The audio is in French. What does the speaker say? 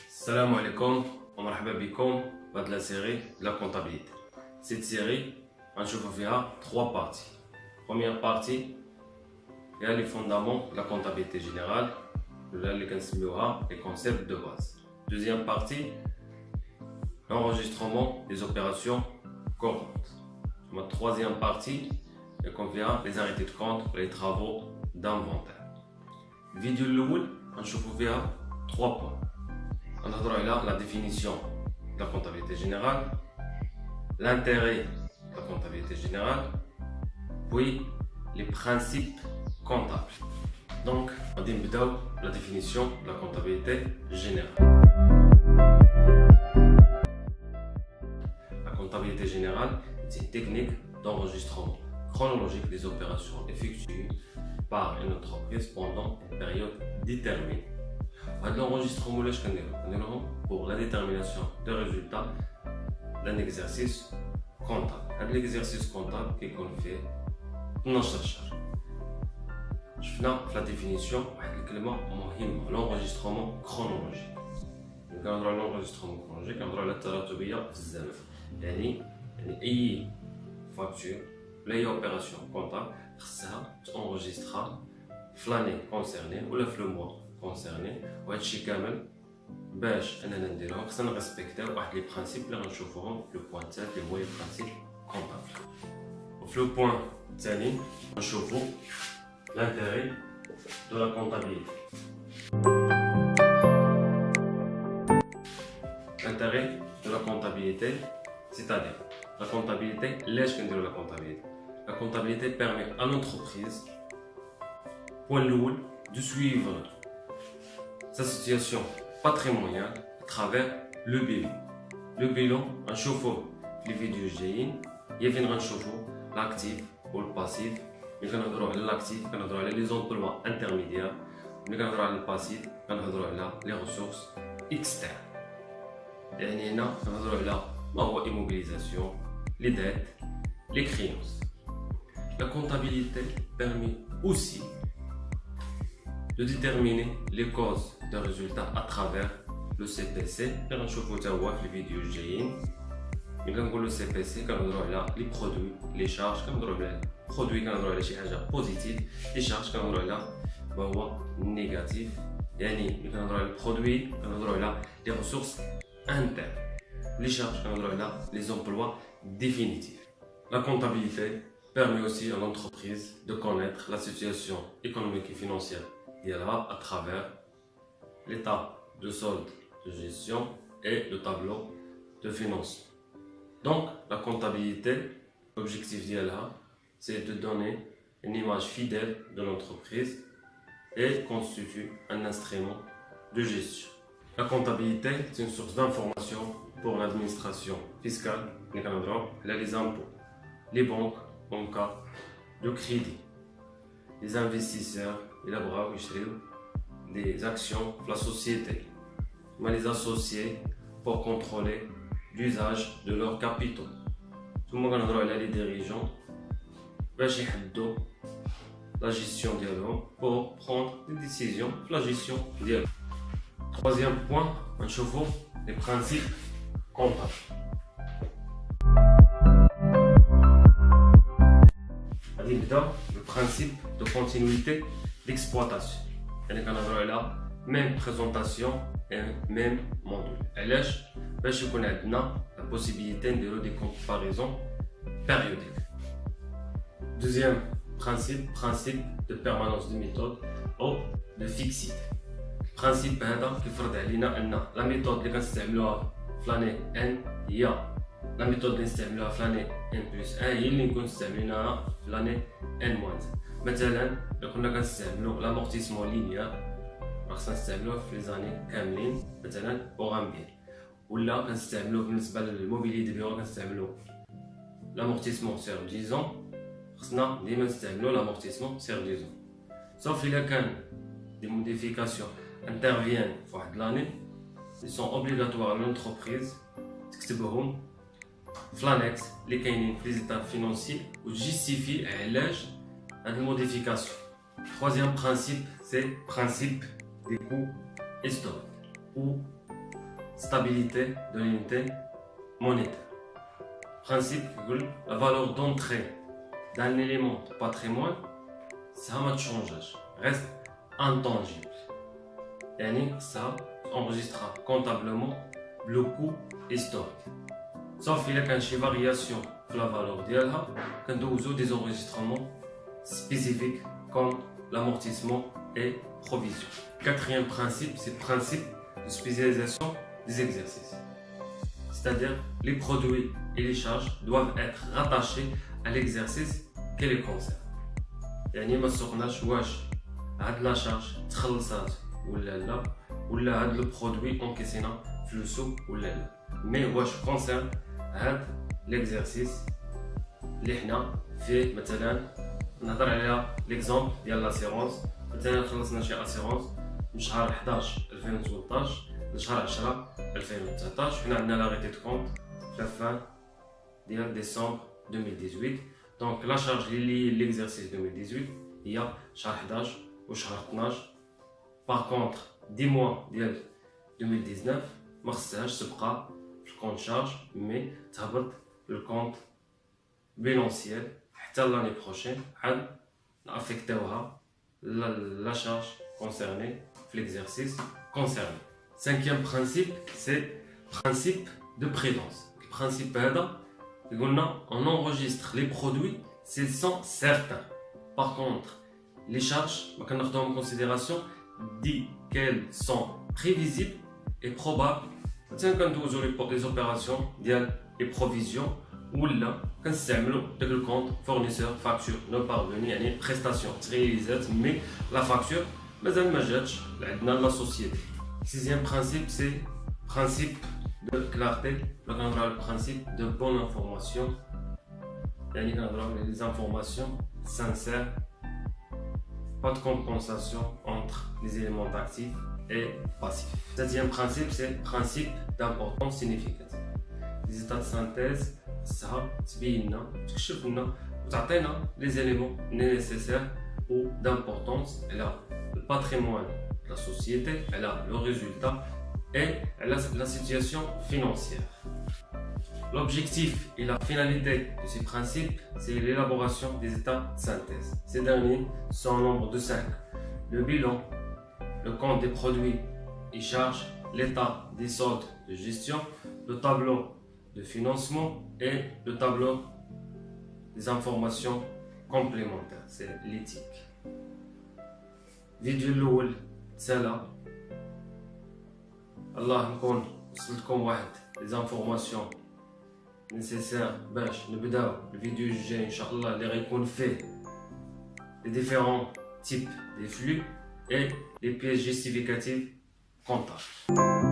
Salam alaikum wa marhaba bikum dans la série de la comptabilité. Cette série, on a trois parties. Première partie, il y a les fondements de la comptabilité générale, les concepts de base. Deuxième partie, l'enregistrement des opérations courantes. La troisième partie, il y a les arrêtés de compte et les travaux d'inventaire. Vidéo l'oul, on a trois points. On a la définition de la comptabilité générale, l'intérêt de la comptabilité générale, puis les principes comptables. Donc, on démarre la définition de la comptabilité générale. La comptabilité générale est une technique d'enregistrement chronologique des opérations effectuées par une entreprise pendant une période déterminée. L'enregistrement pour la détermination des résultats d'un exercice comptable. L'exercice comptable qui est fait dans chercheur. Je finis la définition de l'enregistrement chronologique. L'enregistrement chronologique, c'est أي facture, أي opération comptable, خصها تenregistra في l'année concernée ou le mois concerné. وهذا الشيء كامل باش اننا نديروه خصنا نريسبكتيو واحد لي برينسيپ اللي غنشوفوهم في لو بوين الثالث اللي هو لي برينسيپ كونطابل. وفي لو بوين الثاني غنشوفو l'intérêt de la comptabilité. L'intérêt de la comptabilité, c'est-à-dire la comptabilité, la comptabilité permet à l'entreprise, point l'oul, de suivre sa situation patrimoniale à travers le bilan. Le bilan, un chauffe les vidéos GIN, il vient de chauffer l'actif ou le passif. Mais quand on a l'actif, quand on a les emplois intermédiaires, mais quand on a le passif, quand on a les ressources externes. Et on a l'immobilisation, les dettes, les créances. La comptabilité permet aussi de déterminer les causes de résultats à travers le CPC. Quand on chauffe les vidéos GIN, le CPC, quand on a les produits, les charges, quand on a les produits, quand on a les charges positives, les charges, quand on a les négatives. Quand on a les produits, quand on a les ressources internes, les charges, quand on a les emplois définitifs. La comptabilité permet aussi à l'entreprise de connaître la situation économique et financière à travers l'état de solde de gestion et le tableau de financement. Donc, la comptabilité, l'objectif d'IALA, c'est de donner une image fidèle de l'entreprise et constitue un instrument de gestion. La comptabilité, c'est une source d'information pour l'administration fiscale, les impôts, les banques en cas de crédit, les investisseurs, des actions de la société, mais les associés pour contrôler l'usage de leurs capitaux. Tout le monde a les dirigeants la gestion pour prendre des décisions la gestion dialogue. Troisième point, on chauffe les principes comptables. Le principe de continuité d'exploitation. On a la même présentation et même module. On a la possibilité de des comparaisons périodiques. Deuxième principe de permanence de méthode ou de fixité. Principe qui fait la méthode que nous l'année N, il y a la méthode que nous l'année N plus 1, il y a l'année N moins 1. Maintenant, nous avons l'amortissement linéaire في les années كاملين مثلا بروغرامبير ولا كنستعملوه بالنسبه للموبيلي دي بيرو كنستعملو l'amortissement sur 10 ans خصنا ديما نستعملو l'amortissement sur 10 ans sauf الا كان des modifications interviennent في واحد l'année ils sont obligatoires à l'entreprise تكتبهم في l'annexe اللي كاينين في les états financiers وتجيستيفي علاش هاد الموديفيكاسيون Troisième principe, c'est le principe des coûts historiques ou stabilité de l'unité monétaire. Principe que la valeur d'entrée d'un élément de patrimoine, ça ne change pas, reste intangible. Et ça enregistrera comptablement le coût historique. Sauf qu'il y a une variation de la valeur d'IALHA, quand nous avons des enregistrements spécifiques comme l'amortissement et provision. Quatrième principe, c'est le principe de spécialisation des exercices. C'est-à-dire les produits et les charges doivent être rattachés à l'exercice qui les concerne. يعني ما سوقناش واش هاد لا شارج تخلصات ولا هاد لو برودوي انكيسينا فلوسو ولا لا مي واش كونسيرن هاد ليكزارسيس اللي حنا فيه. مثلا نهضر على ليكزومبل ديال لاسيرونس. مثلا خلصنا شي اسيرونس من شهر 11 2018 لشهر 10 2019. حنا عندنا لاغيتي دو كونت في فان ديال ديسمبر 2018. دونك لا شارج اللي ليكزارسيس 2018 هي شهر 11 وشهر 12. باغ كونطخ 10 موا ديال 2019 ما خصهاش تبقى في الكونت شارج مي تهبط للكونت بيلونسيال حتى لاني بروشين بحال نافيكتيوها لا شارج كونسيرني في ليكزارسيس كونسيرني. Cinquième principe, c'est le principe de prudence. Le principe on enregistre les produits s'ils sont certains. Par contre, les charges, en considération, dit qu'elles sont prévisibles et probables. Quand nous avons les opérations, les provisions, ou là, quand c'est le compte fournisseur, facture, non parvenu, il y a une prestation réalisée, mais la facture, mais elle ne jette dans la société. Sixième principe, c'est le principe de clarté, le principe de bonne information. Les informations sincères, pas de compensation entre les éléments actifs et passifs. Septième principe, c'est le principe d'importance significative. Les états de synthèse, ça, les éléments nécessaires ou d'importance. Le patrimoine de la société, elle a le résultat et elle a la situation financière. L'objectif et la finalité de ces principes, c'est l'élaboration des états de synthèse. Ces derniers sont au nombre de 5. Le bilan, le compte des produits et charges, l'état des soldes de gestion, le tableau de financement et le tableau des informations complémentaires. C'est l'éthique. فيديو الأول تسالى الله نكون وصلتكم واحد لي زانفورماسيون نيسيسير باش نبداو الفيديو الجاي ان شاء الله اللي غيكون فيه لي ديفيرون تيب دي فلو et les pièces justificatives comptables.